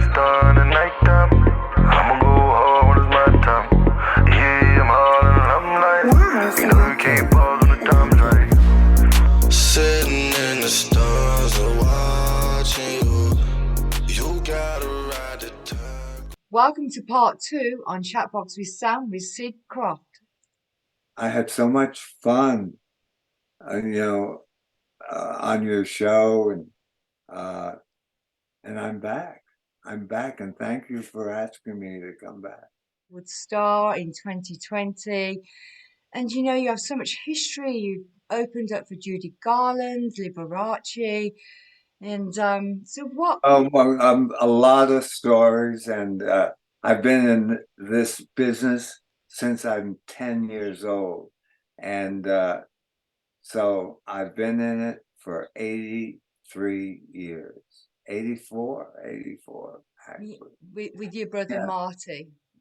a star in the nighttime. I'ma go hard when it's my time. Yeah, I'm hard and I'm light. You know you can't pause when the time's right. Sitting in the stars and watching you. You gotta ride the tide. Welcome to part 2 on Chatbox with Sam with Sid Krofft. I had so much fun, on your show, and I'm back. I'm back, and thank you for asking me to come back. Would star in 2020, and you know you have so much history. You opened up for Judy Garland, Liberace, and so what? A lot of stories, and I've been in this business since I'm 10 years old, and so I've been in it for 83 years. 84, actually. With your brother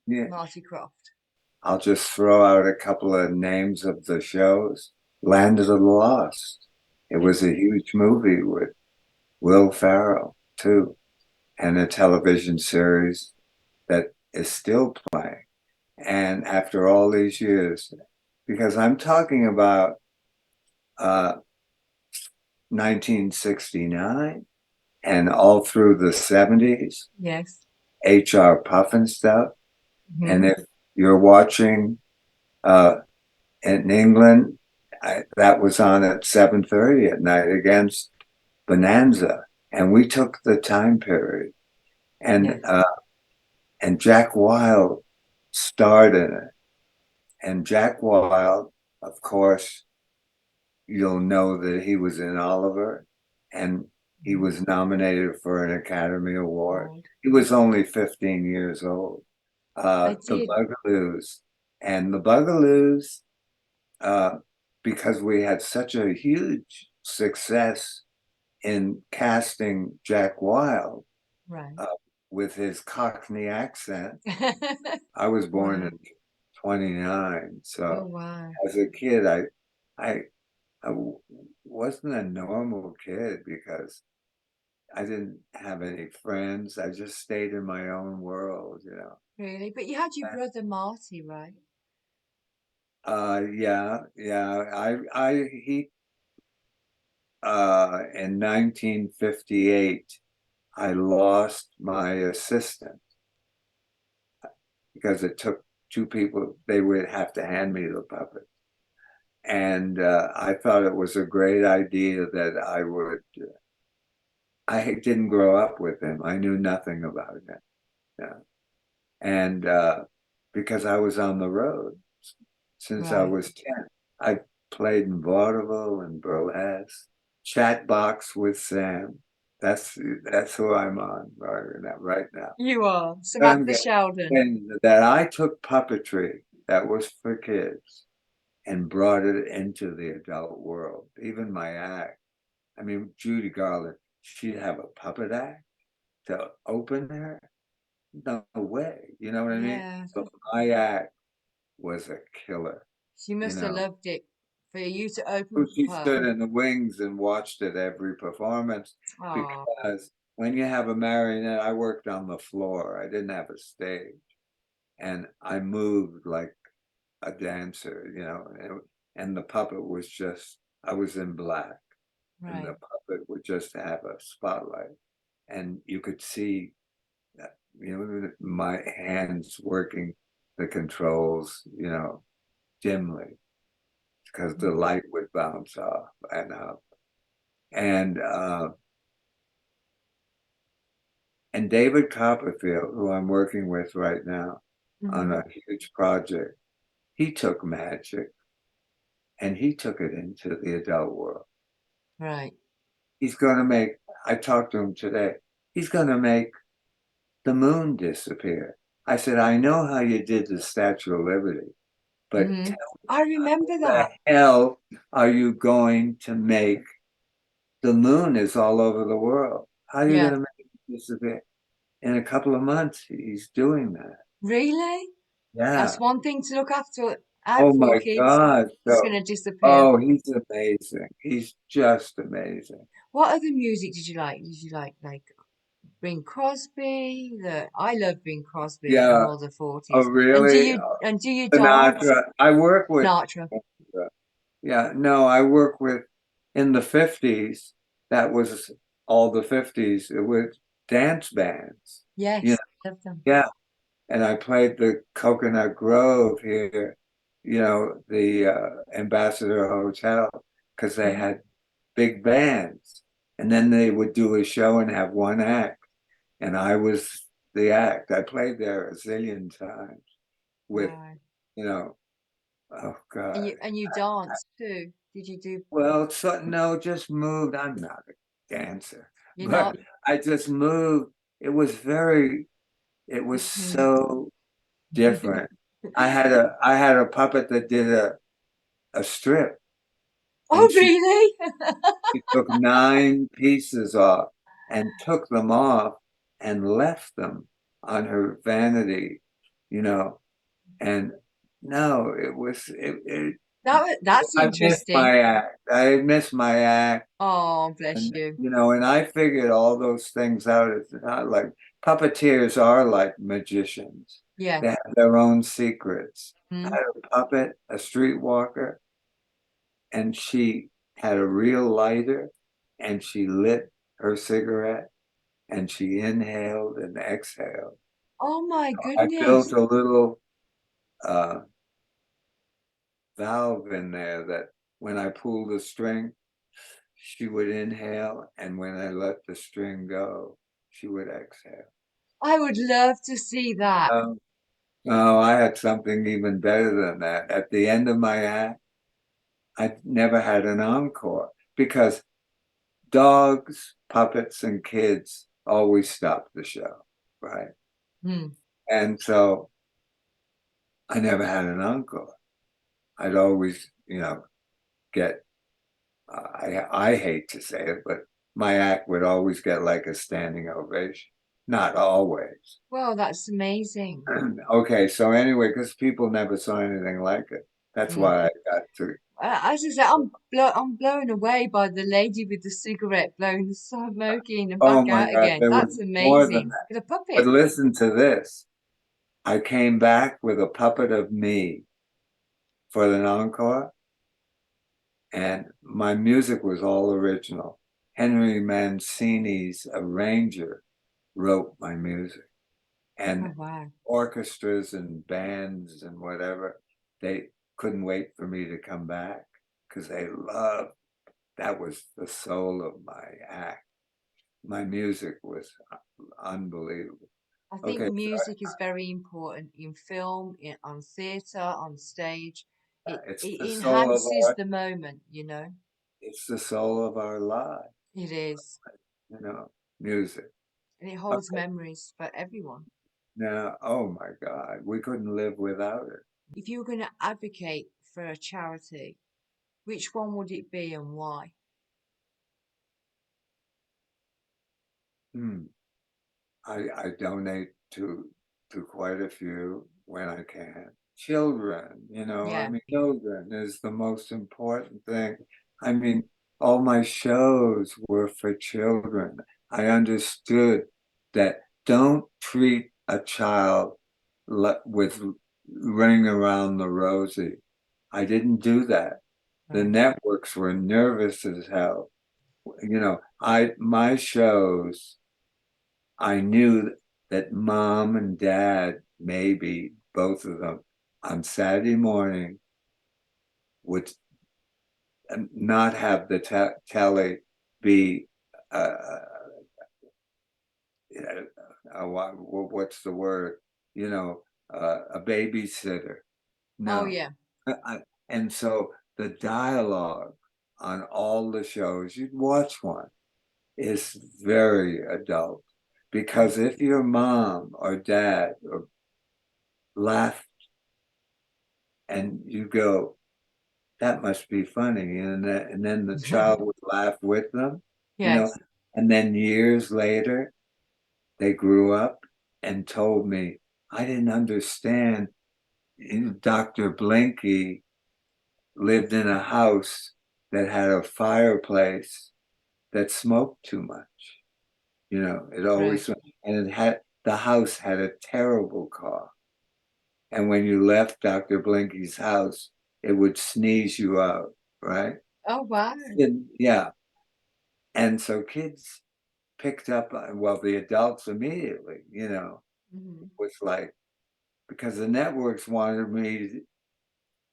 Yeah. Marty Krofft. I'll just throw out a couple of names of the shows. Land of the Lost. It was a huge movie with Will Ferrell, too, and a television series that is still playing. And after all these years, because I'm talking about 1969 and all through the 70s. Yes. HR Pufnstuf. Mm-hmm. And if you're watching in England, that was on at 7:30 at night against Bonanza. And we took the time period. And Yes. And Jack Wilde starred in it. And Jack Wilde, of course, you'll know that he was in Oliver, and he was nominated for an Academy Award. He was only 15 years old. The Bugaloos. And the Bugaloos, because we had such a huge success in casting Jack Wilde, right, with his Cockney accent. I was born in 29, so as a kid, I wasn't a normal kid because I didn't have any friends. I just stayed in my own world, you know. Really? But you had your brother Marty, right? Yeah. He in 1958, I lost my assistant because it took two people. They would have to hand me the puppet. And I thought it was a great idea that I didn't grow up with him. I knew nothing about him. Yeah. And because I was on the road since I was 10. I played in vaudeville and burlesque, Chatbox with Sam. That's who I'm on right now. You are Samantha Sheldon. And that I took puppetry that was for kids and brought it into the adult world. Even my act. I mean, Judy Garland, she'd have a puppet act to open her. No way. You know what I mean? So my act was a killer. She must have loved it for you to open. She stood in the wings and watched it every performance. Because when you have a marionette, I worked on the floor. I didn't have a stage. And I moved like a dancer, you know, and the puppet was just, I was in black. Right. And the puppet would just have a spotlight. And you could see, you know, my hands working the controls, you know, dimly, because the light would bounce off and up. And David Copperfield, who I'm working with right now on a huge project, he took magic and he took it into the adult world. Right. He's going to make, I talked to him today, he's going to make the moon disappear. I said, I know how you did the Statue of Liberty, but I remember that. How the hell are you going to make the moon is all over the world? How are you going to make it disappear? In a couple of months, he's doing that. Really? Yeah. That's one thing to look after. Oh my God. It's going to disappear. Oh, he's amazing. He's just amazing. What other music did you like? Did you like Bing Crosby. I love Bing Crosby and Yeah. all the Oh, 40s. really? And do you dance? Sinatra. I work with Sinatra. Yeah, no, I work with in the 50s. That was all the 50s. It was dance bands. You know, Yes, love them. yeah. And I played the Coconut Grove here, the Ambassador Hotel, because they Mm. had big bands. And then they would do a show and have one act. And I was the act. I played there a zillion times with, Wow. you know, oh God. And you dance too. Did you do? Well, so no, just moved. I'm not a dancer, You're but not. I just moved. It was it was so different. I had a puppet that did a strip, Oh, and really? she took 9 pieces off and took them off and left them on her vanity, you know. And no, That's I missed interesting. my act. I missed my act. Oh, bless And you. and I figured all those things out. It's not like puppeteers are like magicians. Yeah. They have their own secrets. I Mm. had a puppet, a streetwalker, and she had a real lighter and she lit her cigarette and she inhaled and exhaled. Oh my I built goodness. a little uh, valve in there that when I pulled the string, she would inhale, and when I let the string go, she would exhale. I would love to see that. No, I had something even better than that. At the end of my act, I never had an encore because dogs, puppets, and kids always stop the show, right? Hmm. And so I never had an encore. I'd always, get, I hate to say it, but my act would always get like a standing ovation. Not always. Well, that's amazing. Okay, so anyway, because people never saw anything like it. That's Hmm. why I got to. As I said, I'm blown away by the lady with the cigarette blowing the smoke in and Oh back my out God, again. there was That's more than amazing. that. With a But puppet. listen to this. I came back with a puppet of me for an encore, and my music was all original. Henry Mancini's arranger wrote my music, Oh and wow. orchestras and bands and whatever, they couldn't wait for me to come back because they loved that was the soul of my act. My music was unbelievable. I think Okay, so music is very important in film, on theatre, on stage. it's the It soul of enhances our the moment, you know. it's the soul of our lives, It is. you know, music. And it holds Okay. memories for everyone. Now, oh my God, we couldn't live without it. If you were going to advocate for a charity, which one would it be and why? Hmm. I donate to quite a few when I can. Children, I Yeah. mean, children is the most important thing. I mean, all my shows were for children. I understood that don't treat a child with ring around the rosy. I didn't do that. The Right. networks were nervous as hell. My shows I knew that mom and dad, maybe both of them, on Saturday morning would not have the telly be, what's the word? A babysitter. Oh No. yeah. And so the dialogue on all the shows, you'd watch one, is very adult. Mm. Because if your mom or dad or laugh and you go, that must be funny. And then the child would laugh with them, you know. Yes. And then years later, they grew up and told me, I didn't understand. Dr. Blinky lived in a house that had a fireplace that smoked too much. You know, it Right. always went, and the house had a terrible cough. And when you left Dr. Blinky's house, it would sneeze you out, right? Oh, wow. Yeah. And so kids picked up, well, the adults immediately, you know, was like, because the networks wanted me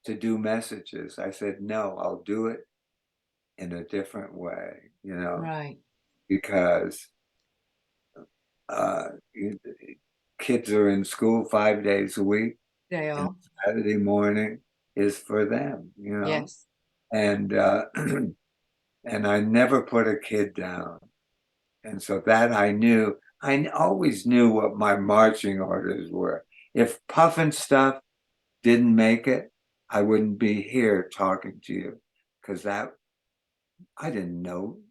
to do messages. I said, no, I'll do it in a different way, you know, Right. because kids are in school 5 days a week, They and are. Saturday morning is for them, you know, Yes. and and I never put a kid down, and so that I knew. I always knew what my marching orders were. If Pufnstuf didn't make it, I wouldn't be here talking to you, because that I didn't know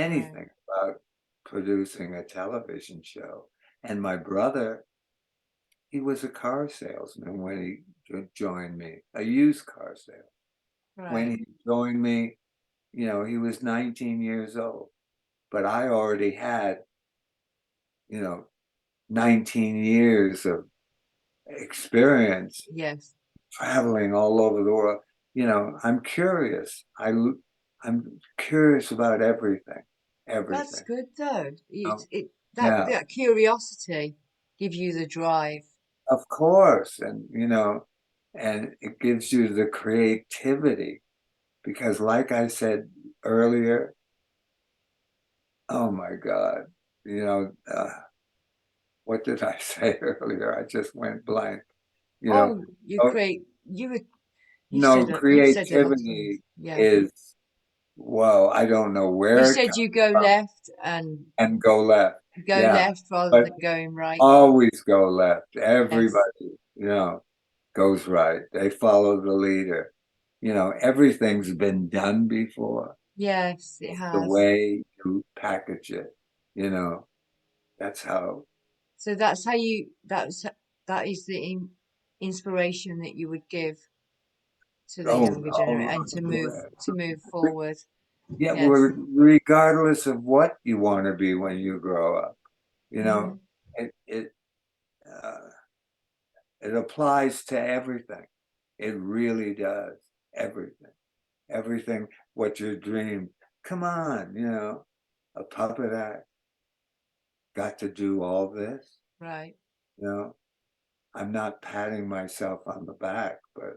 Right. anything about producing a television show. And my brother, he was a car salesman when he joined me, a used car salesman. When Right. he joined me, you know, he was 19 years old, but I already had, you know, 19 years of experience Yes. traveling all over the world. You know, I'm curious. I'm curious about everything, That's everything. good though. Um, That yeah, that curiosity gives you the drive. of course, and you know, and it gives you the creativity because, like I said earlier, oh my God, you know, what did I say earlier? I just went blank. You know, Oh, you oh, create. You would. no, You've said a lot of things. creativity Yeah. is, well, I don't know You where it said comes you go from, left and go left. go Yeah, left rather but than going right. always go left. Yes. Everybody, you know, goes right. They follow the leader. You know, everything's been done before. Yes, it It's the has. way you package it, you know, that's how. So that's how you. That is the inspiration that you would give to the Oh, younger generation and to move forward. yeah, Yes. regardless of what you want to be when you grow up, you know, Hmm. it it uh, it applies to everything. It really does. Everything, everything. What your dream? Come on, you know, a puppet act got to do all this. Right. You know, I'm not patting myself on the back, but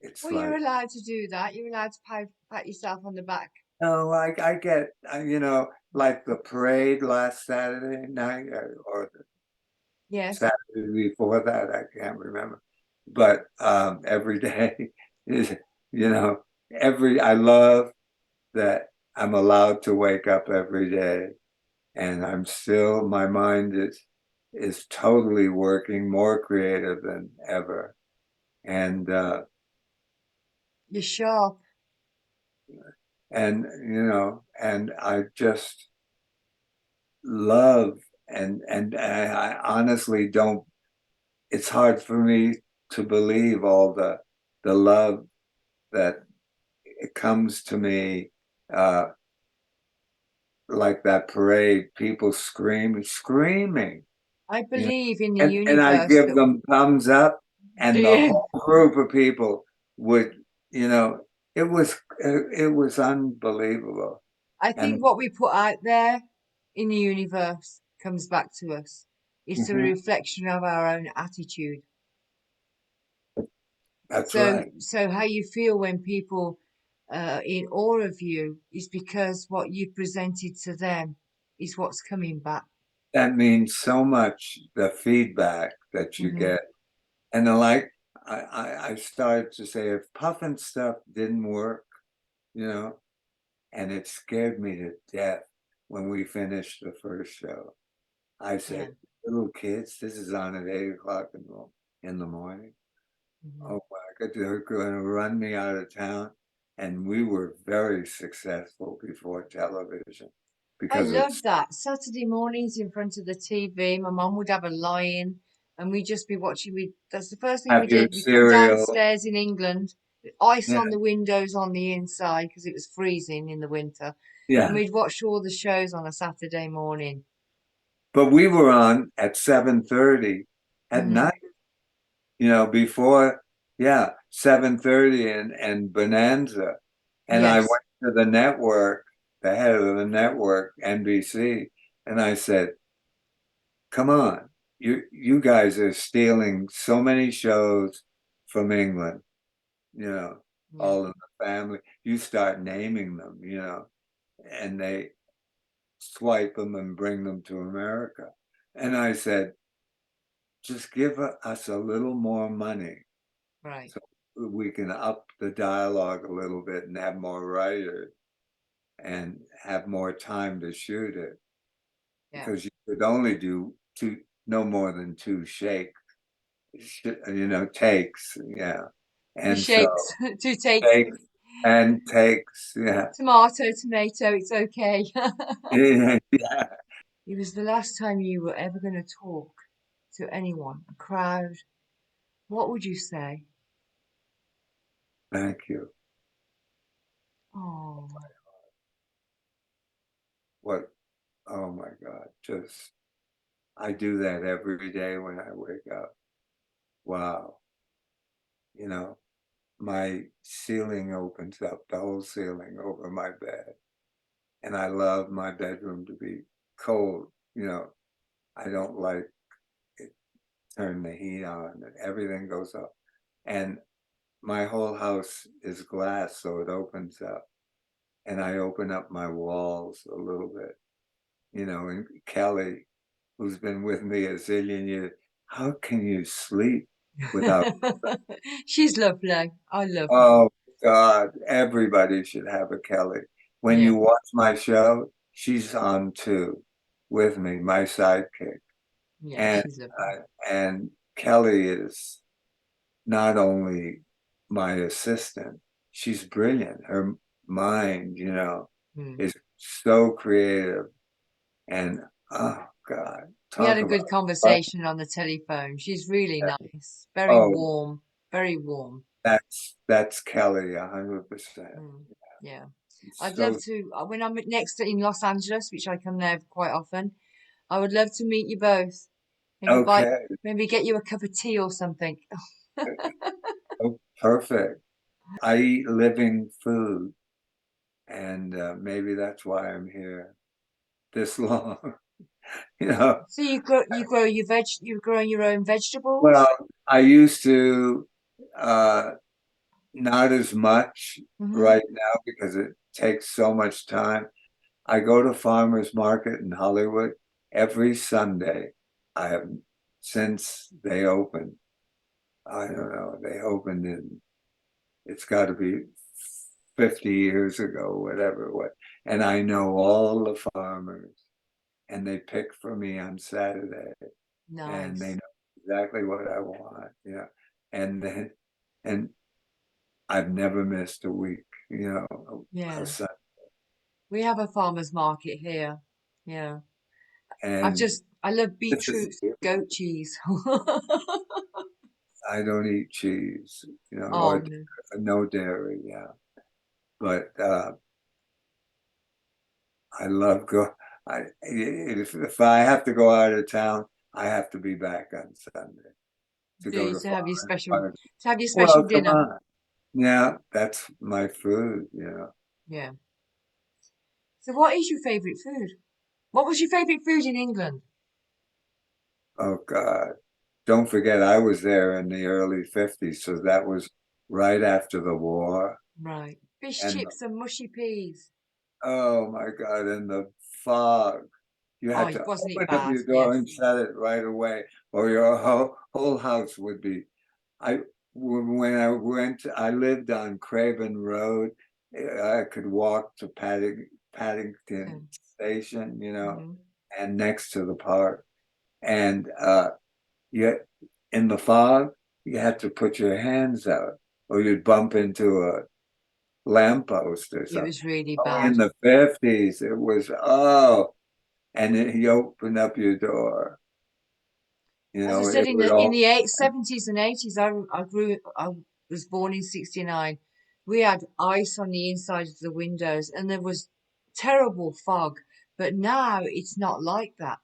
it's Well, you're like, allowed to do that. You're allowed to pat yourself on the back. no, I get, you know, like the parade last Saturday night or the Yes. Saturday before that, I can't remember. But every day is, you know, I love that I'm allowed to wake up every day and I'm still, my mind is totally working, more creative than ever. And You're sharp. and you know, and I just love and I honestly don't, it's hard for me to believe all the love that it comes to me, uh like that parade, people screaming, I you know, believe in the and I universe give that. them thumbs up and the Yeah. whole group of people would, you know, it was unbelievable. I And think what we put out there in the universe comes back to us. It's a mhm, reflection of our own attitude. that's So, right. so how you feel when people in awe of you is because what you presented to them is what's coming back. That means so much, the feedback that you Hmm. get. And then, like, I started to say, if Pufnstuf didn't work, you know, and it scared me to death when we finished the first show. I Yeah. said, little kids, this is on at 8 o'clock in the morning. Hmm. Oh my God, they're going to run me out of town. And we were very successful before television I because love it's that. Saturday mornings in front of the TV, my mum would have a lie-in and we'd just be watching. That's the first thing we have your did. We'd come cereal. downstairs in England. ice Yeah, on the windows on the inside because it was freezing in the winter. And yeah. we'd watch all the shows on a Saturday morning. But we were on at 7:30 at Hmm. night, before, yeah, 7:30 and Bonanza. And I went Yes. to the network, the head of the network, NBC, and I said, come on, you guys are stealing so many shows from England, you know, Yeah. All in the Family. You start naming them, and they swipe them and bring them to America. And I said, just give us a little more money Right. so we can up the dialogue a little bit and have more writers and have more time to shoot it, Yeah. because you could only do two, no more than two takes, yeah. Two And so shakes, two takes. takes and takes, yeah. Tomato, tomato, it's okay. Yeah, yeah. It was the last time you were ever going to talk to anyone, a crowd. What would you say? Thank you. Oh, What, oh my God, just, I do that every day when I wake up. Wow. You know, my ceiling opens up, the whole ceiling over my bed. And I love my bedroom to be cold. I don't like it, turn the heat on and everything goes up. And my whole house is glass, so it opens up. And I open up my walls a little bit, and Kelly, who's been with me a zillion years, how can you sleep without? she's lovely. I love her. Oh God, everybody should have a Kelly. When Yeah, you watch my show, she's on too with me, my sidekick. yeah, And she's lovely. and Kelly is not only my assistant, she's brilliant. Her mind, Hmm. is so creative. And oh God, We had talk a about good conversation on the telephone. She's really nice, very oh, warm, very warm. that's Kelly 100%. Mm, yeah. I'd love So to, when I'm next in Los Angeles, which I come there quite often, I would love to meet you both. Maybe okay, maybe get you a cup of tea or something. oh, perfect. I eat living food, and maybe that's why I'm here this long. You know, So you're growing your own vegetables? well, I used to uh, not as much Hmm. right now because it takes so much time. I go to farmers market in Hollywood every Sunday. I have since they opened. I don't know. They opened in, it's got to be 50 years ago, whatever it was. And I know all the farmers, and they pick for me on Saturday, and they Nice. know exactly what I want, And then, and I've never missed a week, a Yeah. Sunday. We have a farmer's market here. Yeah. And I love this is, beetroot goat cheese. I don't eat cheese, Oh or no. no dairy, yeah. But I love go. If I have to go out of town, I have to be back on Sunday to Do go you to to have your farmers special market. to have your special Well, come dinner? on. Yeah, that's my food. Yeah. So what is your favorite food? What was your favorite food in England? Oh God. Don't forget I was there in the early 50s, so that was right after the war. Right. Fish And chips and mushy peas. oh my God, and the fog. You Oh, had to wasn't it open up bad? your door Yes. and shut it right away, or your whole house would be. I when I lived on Craven Road. I could walk to Okay. Paddington Station, Hmm. and next to the park. And you in the fog, you had to put your hands out, or you'd bump into a lamppost or It something. was really Oh, bad. in the 50s, it was, and then you open up your door, As I it said, in would the all, 70s and 80s, I was born in 69. we had ice on the inside of the windows and there was terrible fog. But now it's not like that.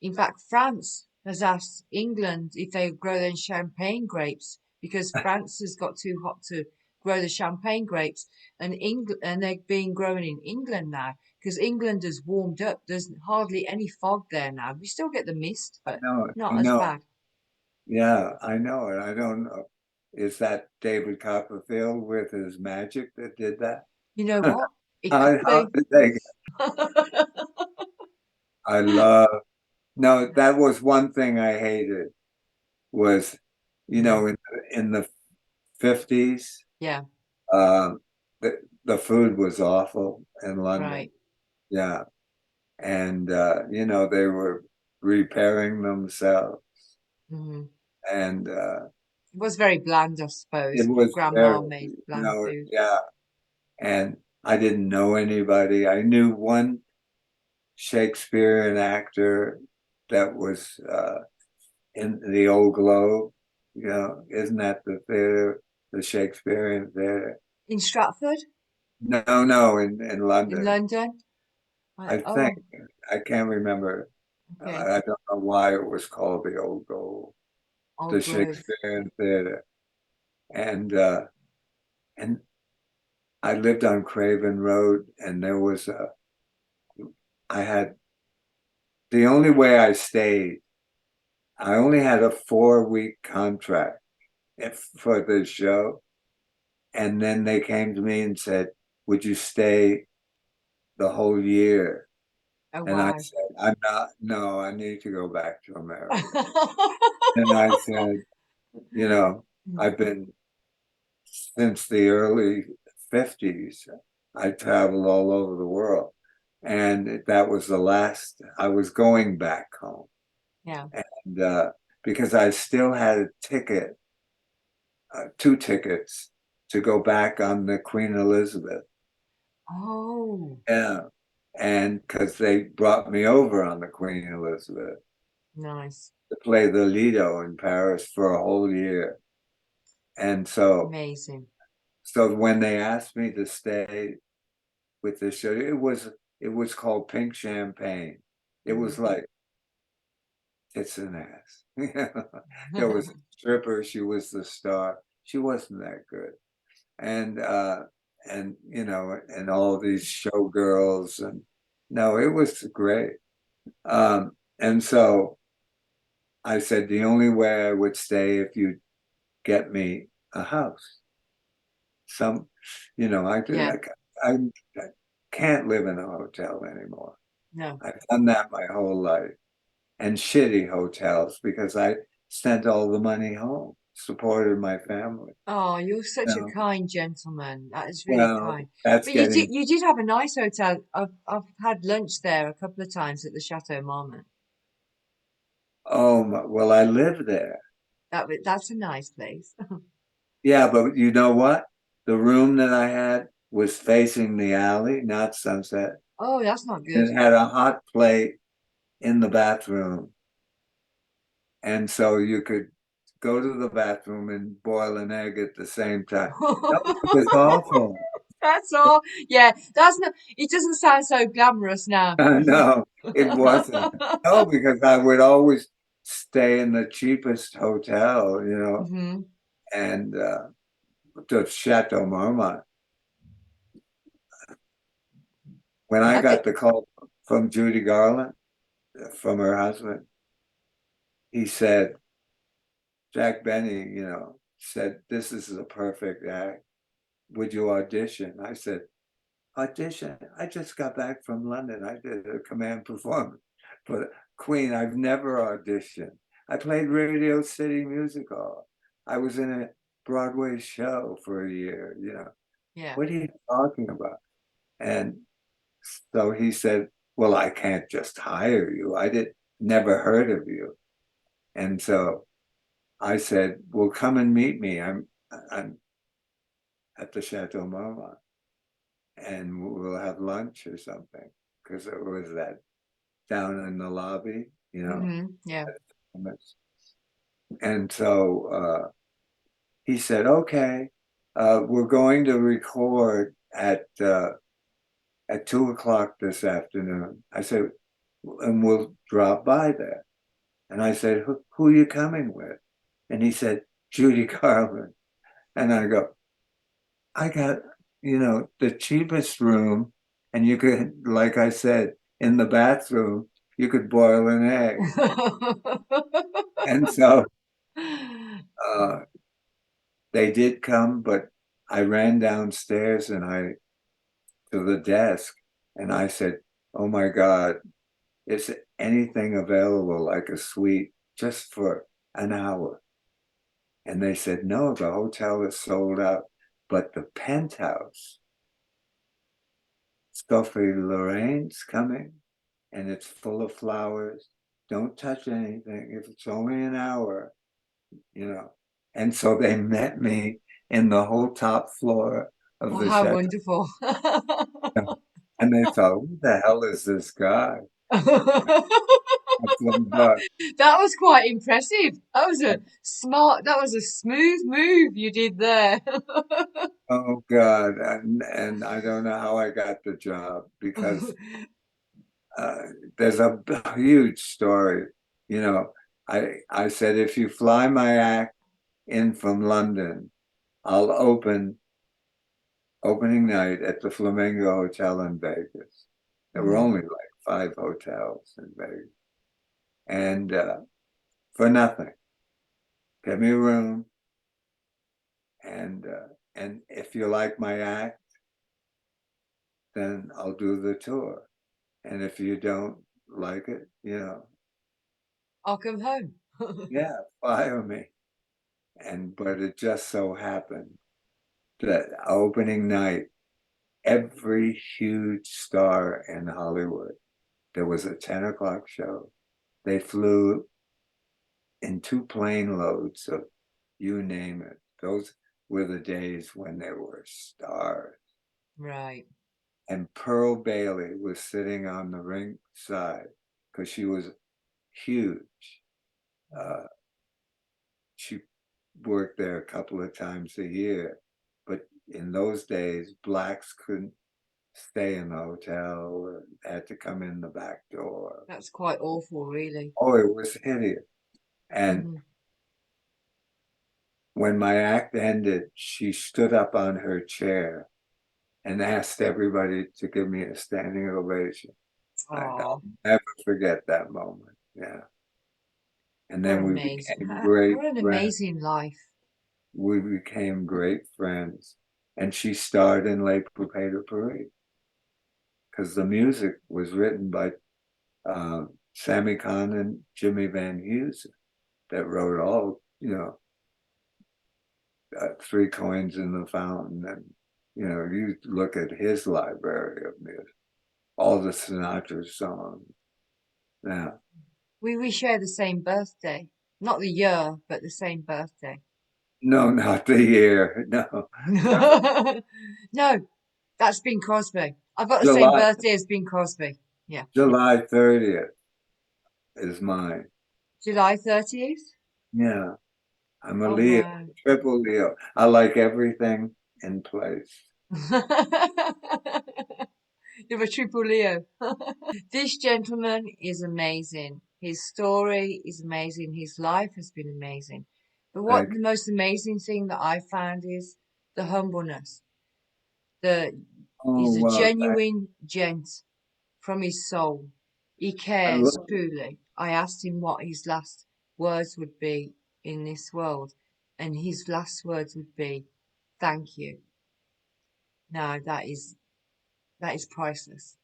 In fact, France has asked England if they grow their champagne grapes because France has got too hot to grow the champagne grapes, and England and they're being grown in England now because England has warmed up. There's hardly any fog there now. We still get the mist, I but know it. I not as know it. bad. Yeah, I know it. I don't know. Is that David Copperfield with his magic that did that? You know what? It could How be. did they? I love. No, that was one thing I hated was, Mm, in the 50s, yeah, um, the food was awful in London. right. Yeah. And, they were repairing themselves. Hmm. And It was very bland, I it suppose. Your was grandma very, made bland food. yeah. And I didn't know anybody. I knew one Shakespearean actor that was in the Old Globe. Isn't that the theater, the Shakespearean theater? In Stratford, No, no, in in London. London. I think Oh, I can't remember. okay. I don't know why it was called the Old Globe, the Old Grove. Shakespearean theater. And I lived on Craven Road, and I had the only way I stayed. I only had a 4-week contract for the show, and then they came to me and said, "Would you stay the whole year?" Oh, And I wow. said, "I'm not. No, I need to go back to America." And I said, you know, I've been since the early 50s. I traveled all over the world. And that was the last, I was going back home. Yeah. And because I still had a ticket, 2 tickets to go back on the Queen Elizabeth. Oh, Yeah. And because they brought me over on the Queen Elizabeth nice. to play the Lido in Paris for a whole year. And Amazing. so when they asked me to stay with the show, it was called Pink Champagne. It was Mm. like tits and ass. There was a stripper, she was the star. She wasn't that good. And all these showgirls, and no, it was great. And so I said the only way I would stay if you get me a house. Some, I do. Yeah. I can't live in a hotel anymore. No. I've done that my whole life, and shitty hotels because I sent all the money home, supported my family. Oh, you're such a No, kind gentleman. That is really well, kind. that's But you did getting. you did have a nice hotel. I've had lunch there a couple of times at the Chateau Marmont. Oh, well, I live there. That's a nice place. Yeah, but you know what? The room that I had was facing the alley, not Sunset. Oh, that's not good. It had a hot plate in the bathroom. And so you could go to the bathroom and boil an egg at the same time. No, it was awful. That's all. Yeah, that's not. It doesn't sound so glamorous now. No, it wasn't. No, because I would always stay in the cheapest hotel, Hmm. and the Chateau Marmont. When I I think. got the call from Judy Garland, from her husband, he said, Jack Benny, said, "This is a perfect act. Would you audition?" I said, "Audition? I just got back from London. I did a command performance for Queen. I've never auditioned. I played Radio City Music Hall. I was in a Broadway show for a year. Yeah. What are you talking about?" And so he said, "Well, I can't just hire you. Never heard of you." And so I said, "Well, come and meet me. I'm at the Chateau Marmont, and we'll have lunch or something." Because it was that down in the lobby. Yeah. And so he said, "Okay." We're going to record at 2 o'clock this afternoon. I said, and we'll drop by there. And I said, who are you coming with? And he said, Judy Garland. And I go, I got, the cheapest room. And you could, like I said, in the bathroom, you could boil an egg. And so they did come, but I ran downstairs to the desk and I said, oh my God, is anything available like a suite just for an hour? And they said, no, the hotel is sold out, but the penthouse, Sophie Lorene's coming and it's full of flowers. Don't touch anything. If it's only an hour, And so they met me in the whole top floor of Oh, the how chateau. wonderful. And they thought, who the hell is this guy? That was quite impressive. That was a smooth move you did there. Oh God. And I don't know how I got the job because there's a huge story. I said, if you fly my act in from London, I'll opening night at the Flamingo Hotel in Vegas. There were only like 5 hotels in Vegas. And for nothing, get me a room. And if you like my act, then I'll do the tour. And if you don't like it, I'll come home. yeah, fire me. But it just so happened that opening night, every huge star in Hollywood, there was a 10 o'clock show. They flew in 2 plane loads of you name it. Those were the days when there were stars. Right. And Pearl Bailey was sitting on the ring side because she was huge. She worked there a couple of times a year, but in those days, blacks couldn't stay in the hotel or had to come in the back door. That's quite awful, really. Oh, it was hideous. And when my act ended, she stood up on her chair and asked everybody to give me a standing ovation. I'll never forget that moment. Yeah. And then we became great What an friends. amazing life. We became great friends. And she starred in Les Poupees de Paris because the music was written by Sammy Kahn and Jimmy Van Heusen that wrote all, Three Coins in the Fountain. And, you look at his library of music, all the Sinatra songs. Yeah. We share the same birthday. Not the year, but the same birthday. No, not the year. No. No, that's Bing Crosby. I've got the same July, birthday as Bing Crosby. Yeah. July 30th is mine. July 30th? Yeah. I'm a Oh, Leo, wow. triple Leo. I like everything in place. You're a triple Leo. This gentleman is amazing. His story is amazing. His life has been amazing. But what the most amazing thing that I found is the humbleness. He's a genuine gent from his soul. He cares truly. I asked him what his last words would be in this world, and his last words would be, "Thank you." Now that is priceless.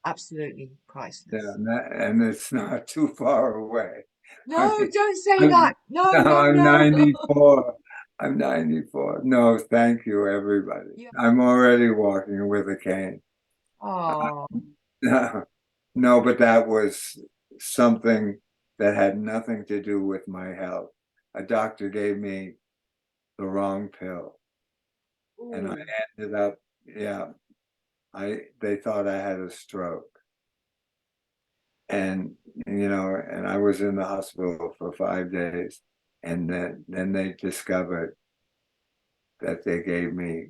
Absolutely priceless. Yeah, and it's not too far away. No, don't say that. No, no, I'm no. 94. I'm 94. No, thank you, everybody. Yeah. I'm already walking with a cane. Oh, No, but that was something that had nothing to do with my health. A doctor gave me the wrong pill. And I ended up, they thought I had a stroke. And, and I was in the hospital for 5 days. And then they discovered that they gave me.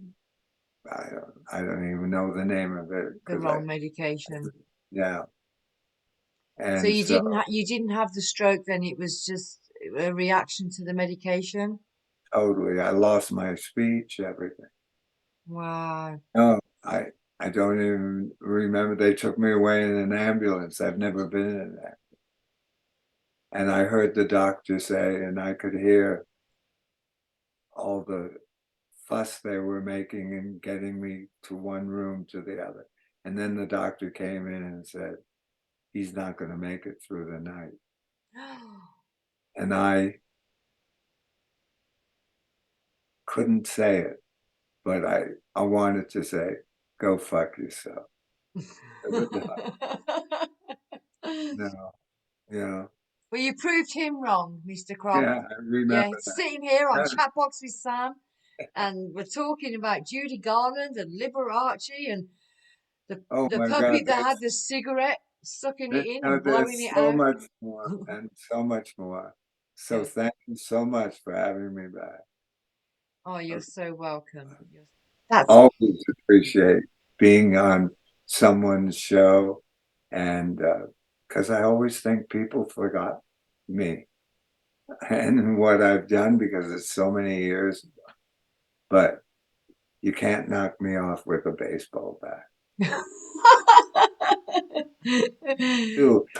I don't even know the name of it. The wrong medication. Yeah. So And you didn't have the stroke then, it was just a reaction to the medication? totally, I lost my speech, everything. Wow. No, I don't even remember. They took me away in an ambulance. I've never been in an ambulance. And I heard the doctor say, and I could hear all the fuss they were making and getting me to one room to the other. And then the doctor came in and said, he's not going to make it through the night. And I couldn't say it, but I wanted to say, go fuck yourself. No, yeah. Well, you proved him wrong, Mr. Krofft. Yeah, I remember Yeah, that. sitting here on Chatbox with Sam, and we're talking about Judy Garland and Liberace and the my puppy God, that had the cigarette, sucking it in and blowing there's it so out. much more and so much more. So Yes. thank you so much for having me back. Oh, you're so welcome. That's always appreciate being on someone's show, and because I always think people forgot me and what I've done because it's so many years, but you can't knock me off with a baseball bat.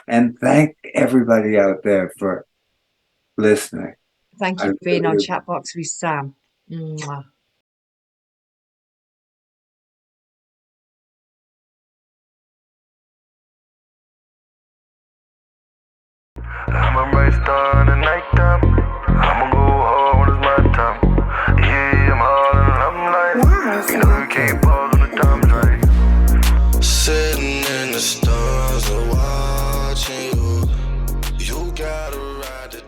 And thank everybody out there for listening. Thank you for being on Chatbox with Sam. Mwah. I'm a bright star in the nighttime. I'ma go hard when it's my time. Yeah, I'm hard and I'm light. You know you can't pause when the time's right. Sitting in the stars and watching you. You gotta ride the